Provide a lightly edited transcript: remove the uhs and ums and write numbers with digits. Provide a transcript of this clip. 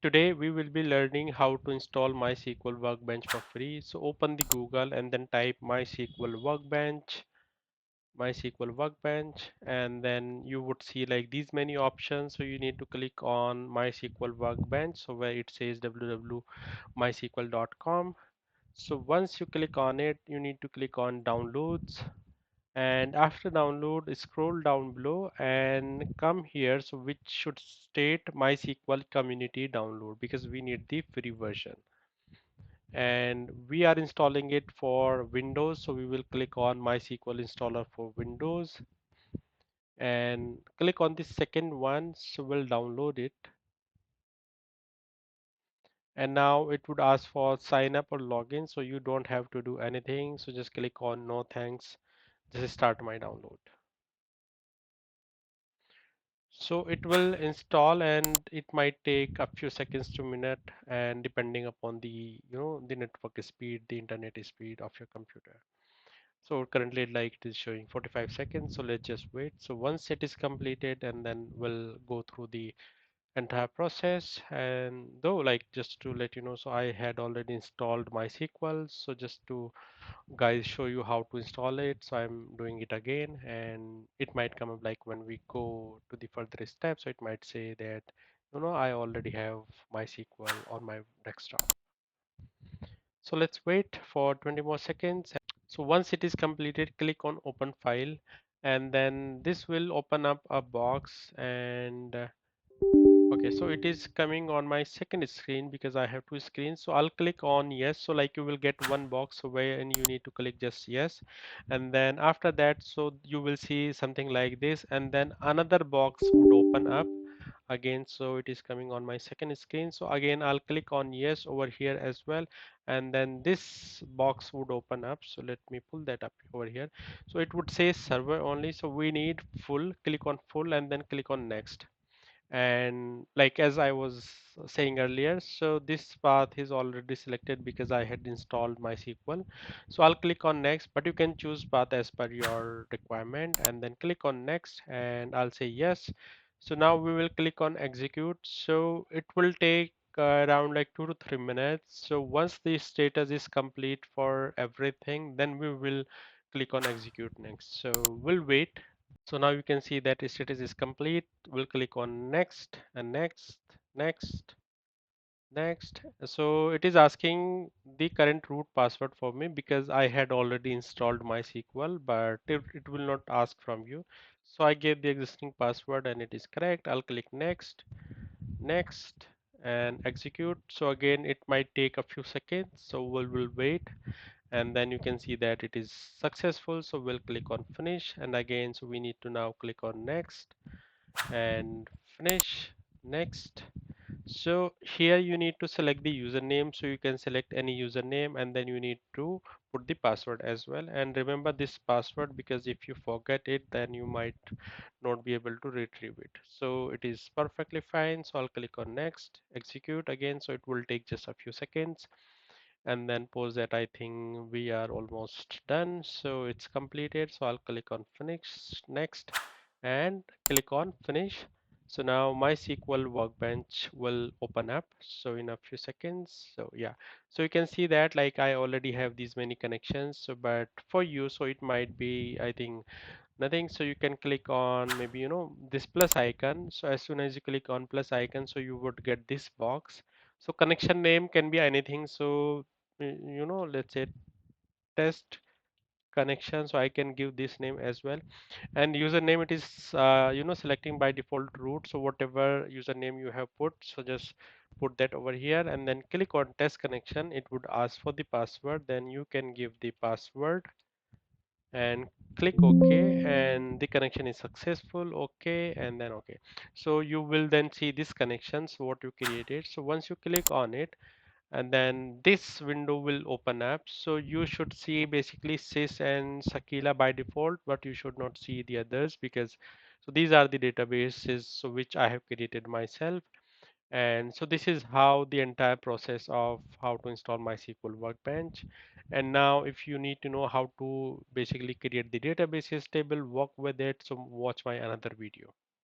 Today we will be learning how to install MySQL Workbench for free. So open the Google and then type MySQL Workbench, and then you would see like these many options. So you need to click on MySQL Workbench. So where it says www.mysql.com. So once you click on it, you need to click on downloads, and after download scroll down below and come here, so which should state MySQL community download, because we need the free version and we are installing it for Windows. So we will click on MySQL installer for Windows and click on the second one, so we'll download it. And now it would ask for sign up or login, so you don't have to do anything, so just click on no thanks, just start my download. So it will install and it might take a few seconds to minute, and depending upon the the network speed, the internet speed of your computer. So currently like it is showing 45 seconds. So let's just wait. So once it is completed, and then we'll go through the entire process. And though like just to let you know, so I had already installed MySQL. So just to guys show you how to install it, so I'm doing it again, and it might come up like when we go to the further steps, so it might say that I already have MySQL on my desktop. So let's wait for 20 more seconds. So once it is completed, click on open file, and then this will open up a box. And okay, so it is coming on my second screen because I have two screens. So I'll click on yes. So like you will get one box where and you need to click just yes. And then after that, so you will see something like this, and then another box would open up again. So it is coming on my second screen. So again, I'll click on yes over here as well. And then this box would open up. So let me pull that up over here. So it would say server only. So we need full, click on full and then click on next. And like as I was saying earlier, so this path is already selected because I had installed MySQL. So I'll click on next, but you can choose path as per your requirement, and then click on next, and I'll say yes. So now we will click on execute. So it will take around like 2 to 3 minutes. So once the status is complete for everything, then we will click on execute next. So we'll wait. So now you can see that status is complete. We'll click on next and next, next, next. So it is asking the current root password for me because I had already installed MySQL, but it will not ask from you. So I gave the existing password and it is correct. I'll click next, next, and execute. So again, it might take a few seconds. So we'll wait, and then you can see that it is successful. So we'll click on finish, and again, so we need to now click on next and finish, next. So here you need to select the username, so you can select any username, and then you need to put the password as well. And remember this password, because if you forget it, then you might not be able to retrieve it. So it is perfectly fine. So I'll click on next, execute again. So it will take just a few seconds, and then pause that. I think we are almost done. So it's completed. So I'll click on finish, next, and click on finish. So now MySQL Workbench will open up. So in a few seconds. So yeah, so you can see that like I already have these many connections. So but for you, so it might be, I think, nothing. So you can click on maybe this plus icon. So as soon as you click on plus icon, so you would get this box. So connection name can be anything. So let's say test connection, so I can give this name as well. And username, it is selecting by default root. So whatever username you have put, so just put that over here, and then click on test connection. It would ask for the password, then you can give the password and click OK, and the connection is successful. OK, and then OK. So you will then see this connections what you created. So once you click on it, and then this window will open up. So you should see basically Sys and Sakila by default, but you should not see the others, because so these are the databases so which I have created myself. And so this is how the entire process of how to install MySQL Workbench. And now if you need to know how to basically create the databases table, work with it, so watch my another video.